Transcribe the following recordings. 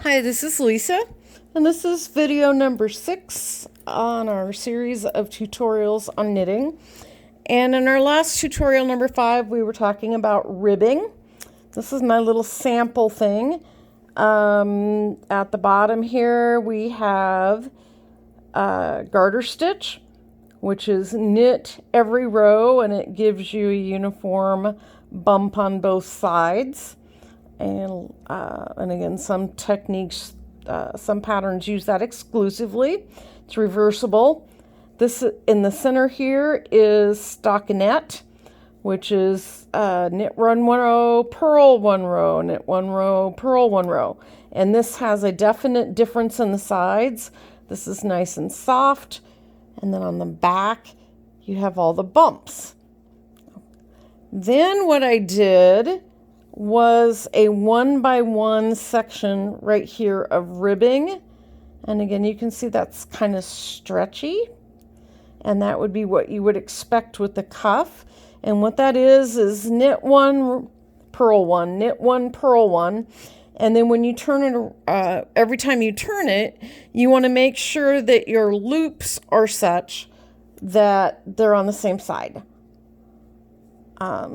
Hi, this is Lisa, and this is video number 6 on our series of tutorials on knitting. And in our last tutorial, number 5, we were talking about ribbing. This is my little sample thing. At the bottom here, we have garter stitch, which is knit every row, and it gives you a uniform bump on both sides. And again, some techniques, some patterns use that exclusively. It's reversible. This in the center here is stockinette, which is knit one row, purl one row, knit one row, purl one row. And this has a definite difference in the sides. This is nice and soft. And then on the back, you have all the bumps. Then what I did was a 1x1 section right here of ribbing. And again, you can see that's kind of stretchy. And that would be what you would expect with the cuff. And what that is knit one, purl one, knit one, purl one. And then when you turn it, every time you turn it, you want to make sure that your loops are such that they're on the same side.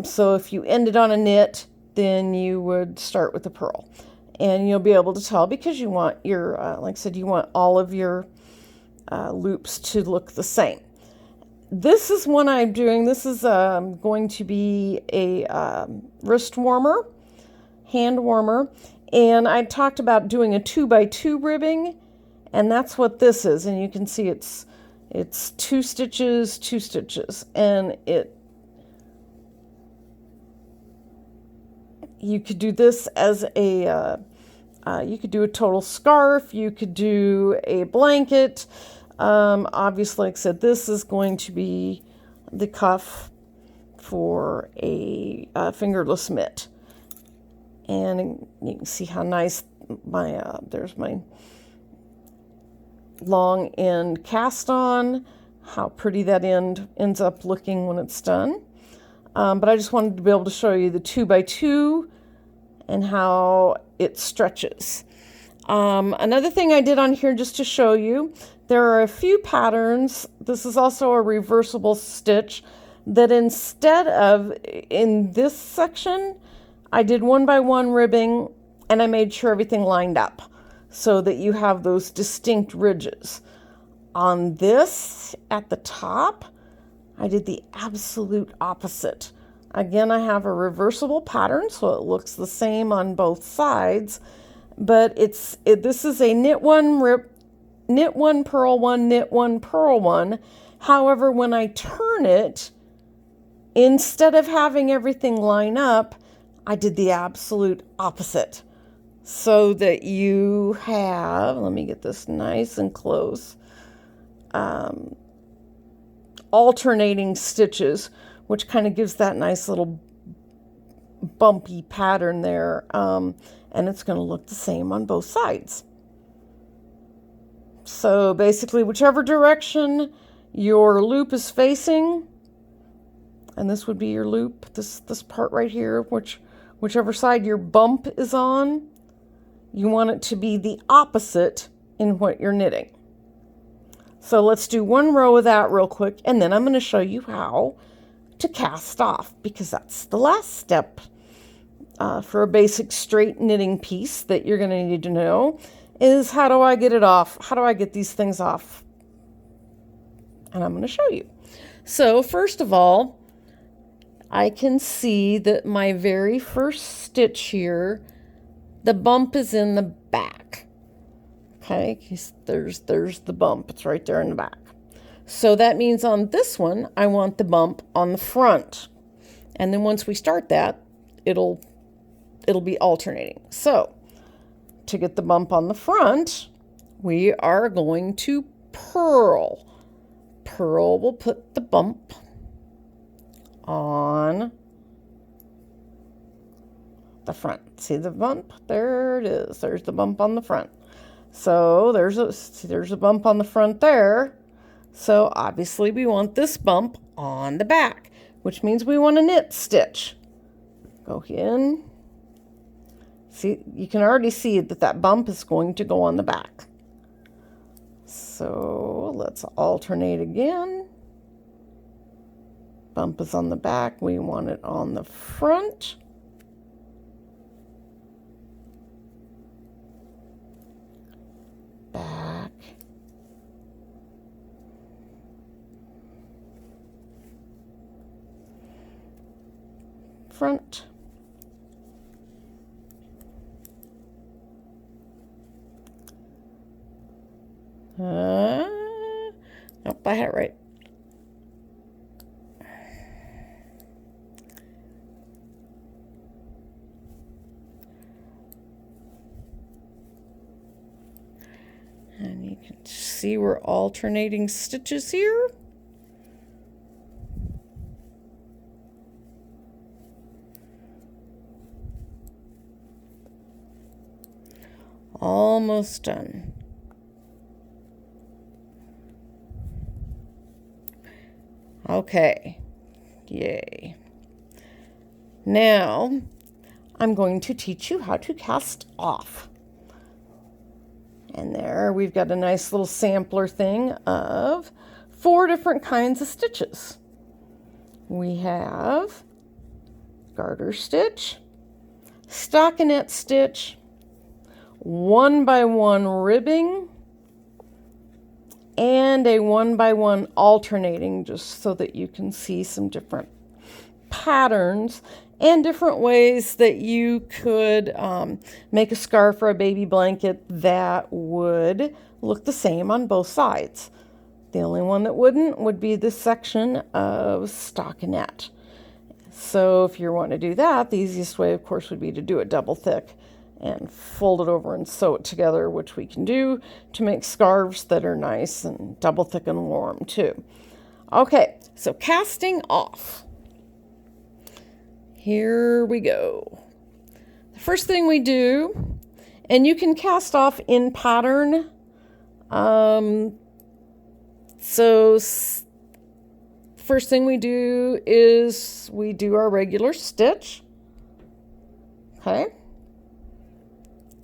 So if you ended on a knit, then you would start with the purl. And you'll be able to tell because you want your, like I said, you want all of your loops to look the same. This is one I'm doing. This is going to be a wrist warmer, hand warmer. And I talked about doing a 2x2 ribbing, and that's what this is. And you can see it's 2 stitches, 2 stitches, and you could do this as a, you could do a total scarf, you could do a blanket. Obviously, like I said, this is going to be the cuff for a fingerless mitt. And you can see how nice there's my long end cast on, how pretty that ends up looking when it's done. But I just wanted to be able to show you the 2x2 and how it stretches. Another thing I did on here just to show you, there are a few patterns. This is also a reversible stitch that instead of in this section, I did 1x1 ribbing and I made sure everything lined up so that you have those distinct ridges. On this at the top, I did the absolute opposite. Again, I have a reversible pattern, so it looks the same on both sides, but this is a knit one, purl one, knit one, purl one. However, when I turn it, instead of having everything line up, I did the absolute opposite. So that you have, let me get this nice and close, alternating stitches, which kind of gives that nice little bumpy pattern there, and it's going to look the same on both sides. So basically, whichever direction your loop is facing, and this would be your loop, this part right here, whichever side your bump is on, you want it to be the opposite in what you're knitting. So let's do one row of that real quick, and then I'm going to show you how to cast off, because that's the last step for a basic straight knitting piece that you're going to need to know is how do I get it off? How do I get these things off? And I'm going to show you. So first of all, I can see that my very first stitch here, the bump is in the back. Okay, there's the bump. It's right there in the back. So that means on this one, I want the bump on the front. And then once we start that, it'll be alternating. So to get the bump on the front, we are going to purl. Purl will put the bump on the front. See the bump? There it is. There's the bump on the front. So there's a bump on the front there. So obviously we want this bump on the back, which means we want a knit stitch. Go in, See, you can already see that that bump is going to go on the back. So let's alternate again. Bump is on the back, we want it on the front. Back. Front. Nope, I had it right. And you can see we're alternating stitches here. Almost done. Okay, yay. Now, I'm going to teach you how to cast off. And there we've got a nice little sampler thing of 4 different kinds of stitches. We have garter stitch, stockinette stitch, 1x1 ribbing, and a 1x1 alternating, just so that you can see some different patterns and different ways that you could make a scarf or a baby blanket that would look the same on both sides. The only one that wouldn't would be this section of stockinette. So if you want to do that, the easiest way, of course, would be to do it double thick and fold it over and sew it together, which we can do to make scarves that are nice and double thick and warm too. Okay, so casting off. Here we go. The first thing we do, and you can cast off in pattern. So first thing we do is we do our regular stitch. Okay.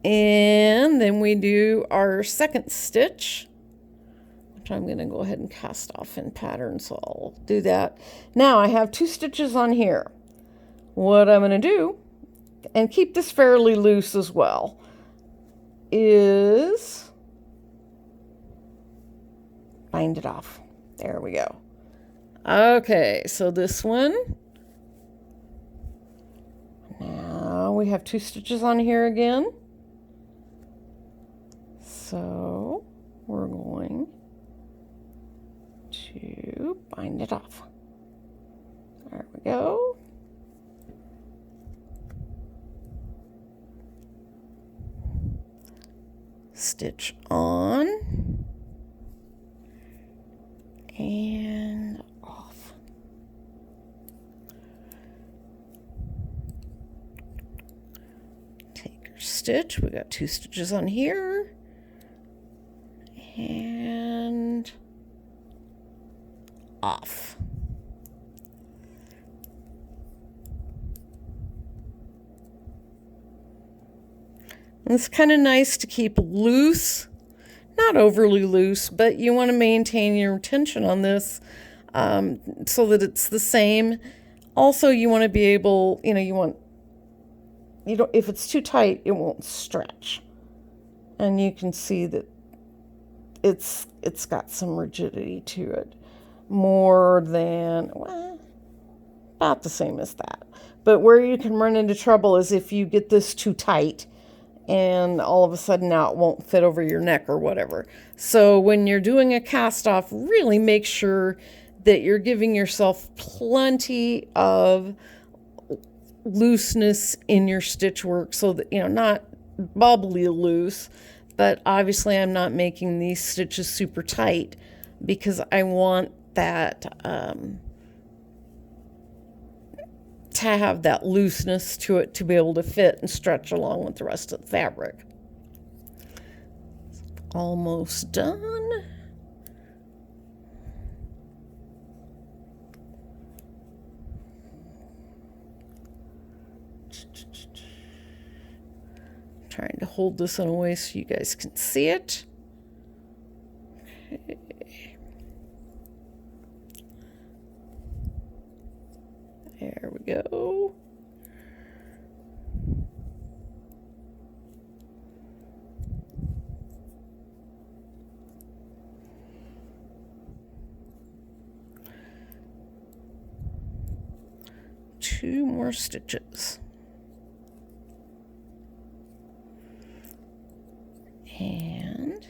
And then we do our second stitch, which I'm going to go ahead and cast off in pattern, so I'll do that. Now I have 2 stitches on here. What I'm going to do, and keep this fairly loose as well, is bind it off. There we go. Okay, so this one. Now we have 2 stitches on here again. So we're going to bind it off. There we go. Stitch on and off. Take our stitch. We got 2 stitches on here. And off. And it's kind of nice to keep loose, not overly loose, but you want to maintain your tension on this so that it's the same. Also, you want to be able, if it's too tight, it won't stretch. And you can see that it's got some rigidity to it, more than, well, about the same as that. But where you can run into trouble is if you get this too tight and all of a sudden now it won't fit over your neck or whatever. So when you're doing a cast off, really make sure that you're giving yourself plenty of looseness in your stitch work, so that, not bubbly loose. But obviously I'm not making these stitches super tight because I want that to have that looseness to it to be able to fit and stretch along with the rest of the fabric. Almost done. hold this in a way so you guys can see it. Okay. There we go. Two more stitches. And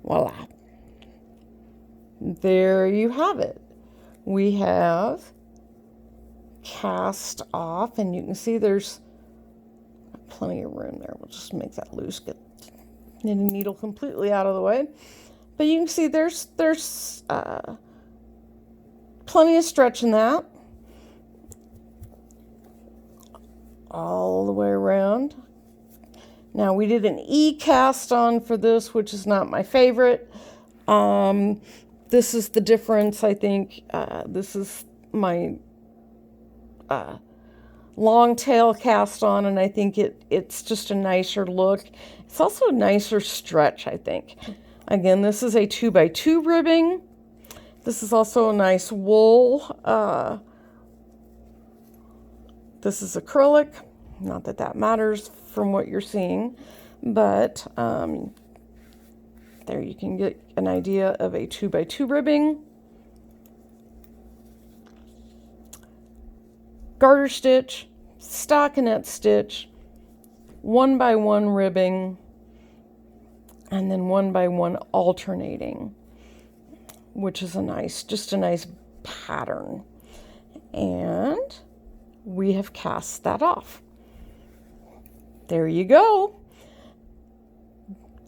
voila. There you have it. We have cast off, and you can see there's plenty of room there. We'll just make that loose, get knitting needle completely out of the way. But you can see there's plenty of stretch in that. All the way around. Now we did an E cast on for this, which is not my favorite. This is the difference, I think. This is my long tail cast on, and I think it's just a nicer look. It's also a nicer stretch, I think. Again, this is a 2x2 ribbing. This is also a nice wool. This is acrylic. Not that that matters from what you're seeing, but there you can get an idea of a 2x2 ribbing. Garter stitch, stockinette stitch, 1x1 ribbing, and then 1x1 alternating, which is just a nice pattern. And we have cast that off. There you go.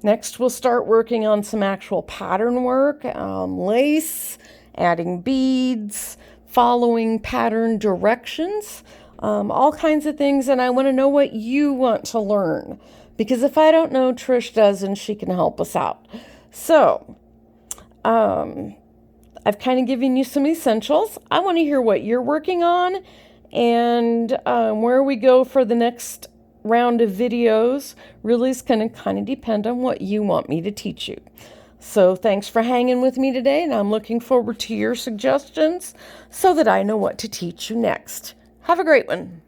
Next, we'll start working on some actual pattern work, lace, adding beads, following pattern directions, all kinds of things. And I want to know what you want to learn, because if I don't know, Trish does, and she can help us out. So I've kind of given you some essentials. I want to hear what you're working on, and where we go for the next round of videos really is going to kind of depend on what you want me to teach you. So thanks for hanging with me today, and I'm looking forward to your suggestions so that I know what to teach you next. Have a great one.